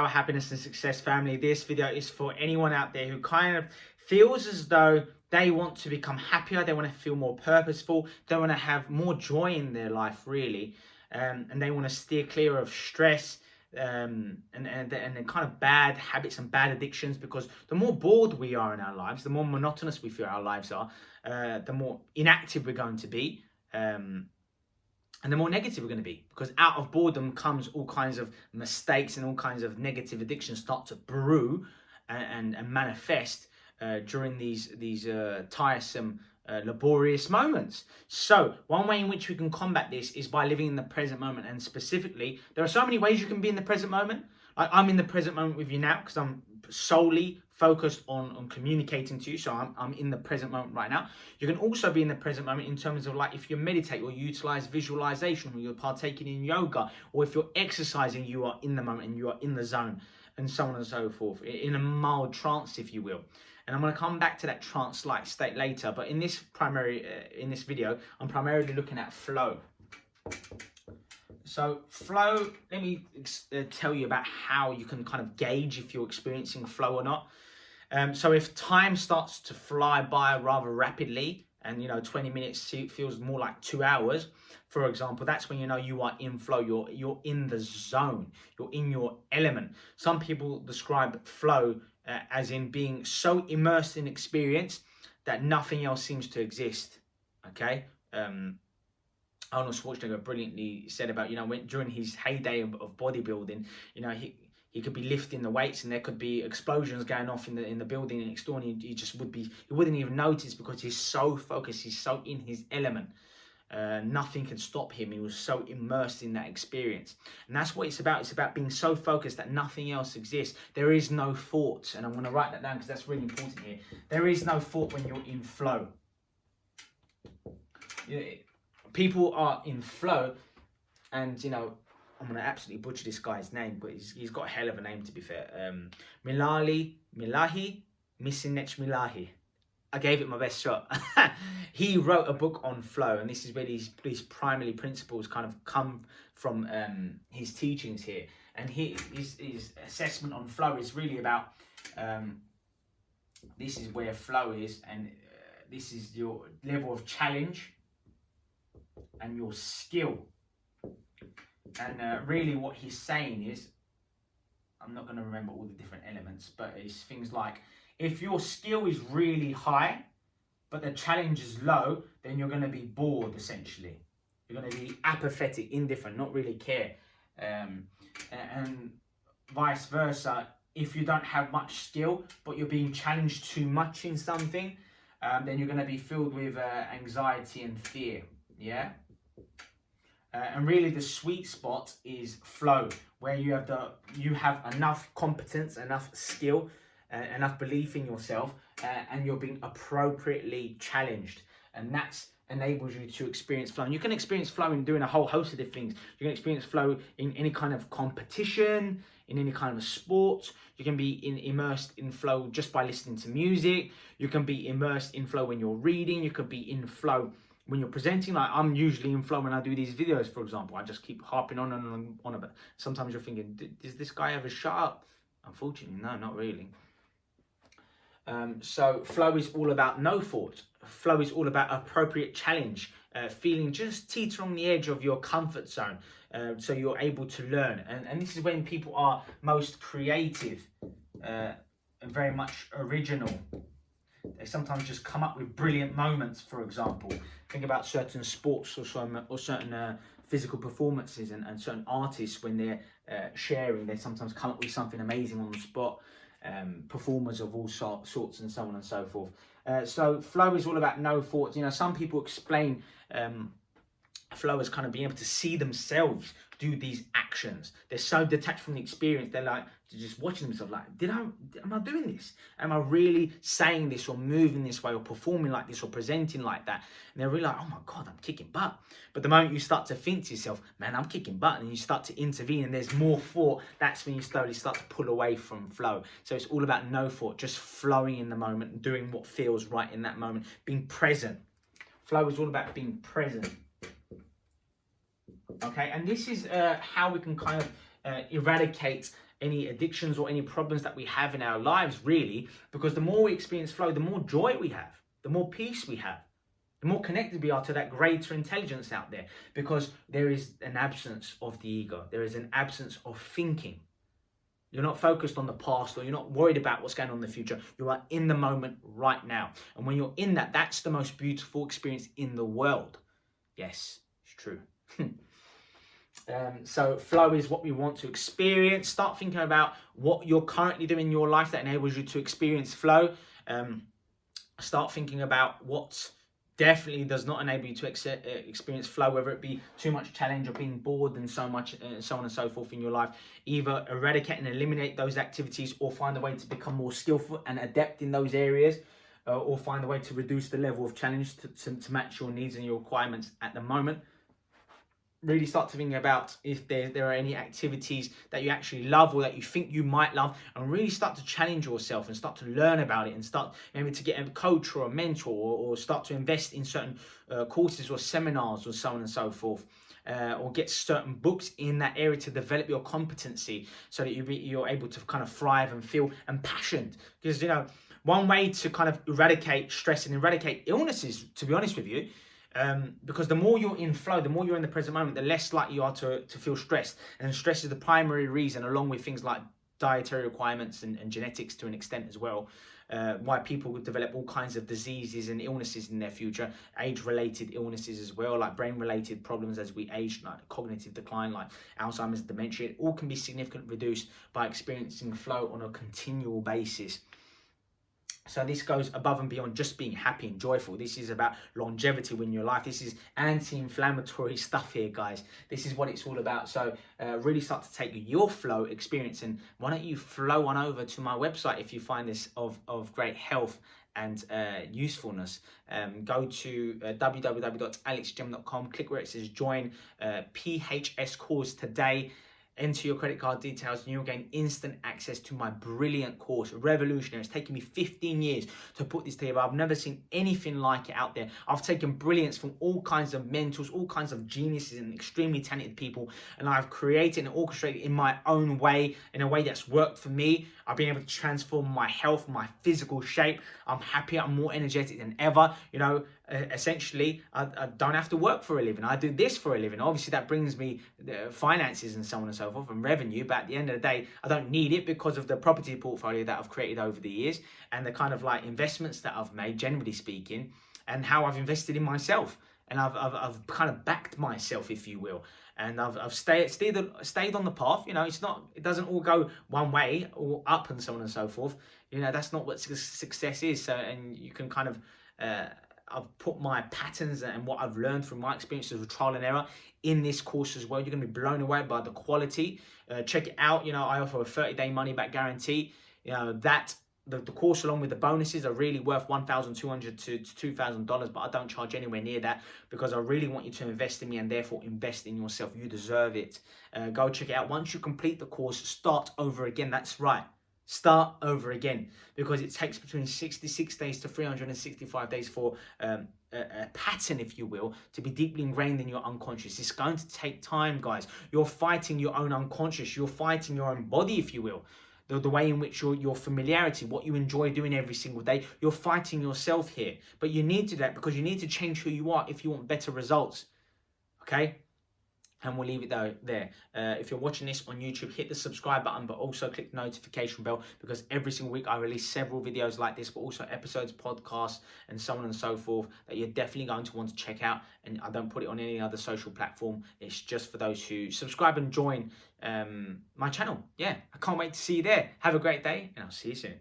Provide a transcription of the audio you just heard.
Power, Happiness and Success family. This video is for anyone out there who kind of feels as though they want to become happier, they want to feel more purposeful, they want to have more joy in their life, really, and they want to steer clear of stress and kind of bad habits and bad addictions, because the more bored we are in our lives, the more monotonous we feel our lives are, the more inactive we're going to be. And the more negative we're going to be, because out of boredom comes all kinds of mistakes and all kinds of negative addictions start to brew and manifest during these tiresome, laborious moments. So one way in which we can combat this is by living in the present moment. And specifically, there are so many ways you can be in the present moment. Like, I'm in the present moment with you now because I'm solely focused on communicating to you, so I'm in the present moment right now. You can also be in the present moment in terms of, like, if you meditate or utilize visualization, or you're partaking in yoga, or if you're exercising, you are in the moment and you are in the zone, and so on and so forth, in a mild trance, if you will. And I'm going to come back to that trance-like state later, but in this video, I'm primarily looking at flow. So flow, let me tell you about how you can kind of gauge if you're experiencing flow or not. So if time starts to fly by rather rapidly, and 20 minutes feels more like 2 hours, for example, that's when you know you are in flow. You're in the zone. You're in your element. Some people describe flow as in being so immersed in experience that nothing else seems to exist. Okay. Arnold Schwarzenegger brilliantly said about, when during his heyday of bodybuilding, he could be lifting the weights and there could be explosions going off in the building next door, and he wouldn't even notice, because he's so focused, he's so in his element. Nothing can stop him. He was so immersed in that experience. And that's what it's about. It's about being so focused that nothing else exists. There is no thought. And I'm going to write that down because that's really important here. There is no thought when you're in flow. People are in flow, and I'm going to absolutely butcher this guy's name, but he's got a hell of a name, to be fair. Milahi Misinech. I gave it my best shot. He wrote a book on flow, and this is where these primary principles kind of come from, his teachings here. And his assessment on flow is really about, this is where flow is, and this is your level of challenge and your skill. And really what he's saying is, I'm not going to remember all the different elements, but it's things like, if your skill is really high, but the challenge is low, then you're going to be bored, essentially. You're going to be apathetic, indifferent, not really care. And vice versa, if you don't have much skill, but you're being challenged too much in something, then you're going to be filled with anxiety and fear. Yeah? And really the sweet spot is flow, where you have enough competence, enough skill, enough belief in yourself, and you're being appropriately challenged, and that enables you to experience flow. And you can experience flow in doing a whole host of different things. You can experience flow in any kind of competition, in any kind of sport. You can be immersed in flow just by listening to music. You can be immersed in flow when you're reading. You could be in flow when you're presenting. Like, I'm usually in flow when I do these videos, for example. I just keep harping on and on about it. Sometimes you're thinking, does this guy ever shut up? Unfortunately, no, not really. So flow is all about no thought. Flow is all about appropriate challenge, feeling just teeter on the edge of your comfort zone, so you're able to learn. And this is when people are most creative and very much original. They sometimes just come up with brilliant moments, for example. Think about certain sports or certain physical performances and certain artists, when they're sharing, they sometimes come up with something amazing on the spot. Performers of all sorts and so on and so forth. So flow is all about no thoughts. Some people explain flow as kind of being able to see themselves do these actions. They're so detached from the experience. They're like just watching themselves, like, am I doing this? Am I really saying this or moving this way or performing like this or presenting like that? And they're really like, oh my God, I'm kicking butt. But the moment you start to think to yourself, man, I'm kicking butt, and you start to intervene and there's more thought, that's when you slowly start to pull away from flow. So it's all about no thought, just flowing in the moment and doing what feels right in that moment, being present. Flow is all about being present. Okay, and this is how we can kind of eradicate any addictions or any problems that we have in our lives, really, because the more we experience flow, the more joy we have, the more peace we have, the more connected we are to that greater intelligence out there, because there is an absence of the ego. There is an absence of thinking. You're not focused on the past, or you're not worried about what's going on in the future. You are in the moment right now. And when you're in that, that's the most beautiful experience in the world. Yes, it's true. So flow is what we want to experience. Start thinking about what you're currently doing in your life that enables you to experience flow. Start thinking about what definitely does not enable you to experience flow, whether it be too much challenge or being bored and so much, so on and so forth in your life. Either eradicate and eliminate those activities, or find a way to become more skillful and adept in those areas, or find a way to reduce the level of challenge to match your needs and your requirements at the moment. Really start to think about if there are any activities that you actually love or that you think you might love, and really start to challenge yourself and start to learn about it, and start maybe to get a coach or a mentor, or start to invest in certain courses or seminars or so on and so forth, or get certain books in that area to develop your competency, so that you're able to kind of thrive and feel impassioned. Because, you know, one way to kind of eradicate stress and eradicate illnesses, to be honest with you, because the more you're in flow, the more you're in the present moment, the less likely you are to feel stressed. And stress is the primary reason, along with things like dietary requirements and genetics to an extent as well, why people would develop all kinds of diseases and illnesses in their future, age-related illnesses as well, like brain-related problems as we age, like cognitive decline, like Alzheimer's, dementia. It all can be significantly reduced by experiencing flow on a continual basis. So this goes above and beyond just being happy and joyful. This is about longevity in your life. This is anti-inflammatory stuff here, guys. This is what it's all about. So really start to take your flow experience, and why don't you flow on over to my website if you find this of great health and usefulness. Go to www.alexgem.com, click where it says join PHS course today. Enter your credit card details and you'll gain instant access to my brilliant course, revolutionary. It's taken me 15 years to put this together. I've never seen anything like it out there. I've taken brilliance from all kinds of mentors, all kinds of geniuses and extremely talented people, and I've created and orchestrated in my own way, in a way that's worked for me. I've been able to transform my health, my physical shape. I'm happier, I'm more energetic than ever. You know, essentially, I don't have to work for a living. I do this for a living. Obviously, that brings me finances and so on and so forth, and revenue. But at the end of the day, I don't need it because of the property portfolio that I've created over the years, and the kind of like investments that I've made, generally speaking, and how I've invested in myself. And I've kind of backed myself, if you will. And I've stayed on the path. You know, it doesn't all go one way or up and so on and so forth. You know, that's not what success is. So, and you can kind of, I've put my patterns and what I've learned from my experiences with trial and error in this course as well. You're going to be blown away by the quality. Check it out. You know, I offer a 30-day money-back guarantee. You know, that the course along with the bonuses are really worth $1,200 to $2,000, but I don't charge anywhere near that, because I really want you to invest in me and therefore invest in yourself. You deserve it. Go check it out. Once you complete the course, start over again. That's right. Start over again, because it takes between 66 days to 365 days for a pattern, if you will, to be deeply ingrained in your unconscious. It's going to take time, guys. You're fighting your own unconscious. You're fighting your own body, if you will. The way in which your familiarity, what you enjoy doing every single day, you're fighting yourself here. But you need to do that, because you need to change who you are if you want better results. Okay? And we'll leave it there. If you're watching this on YouTube, hit the subscribe button, but also click the notification bell, because every single week I release several videos like this, but also episodes, podcasts, and so on and so forth, that you're definitely going to want to check out. And I don't put it on any other social platform. It's just for those who subscribe and join my channel. Yeah, I can't wait to see you there. Have a great day, and I'll see you soon.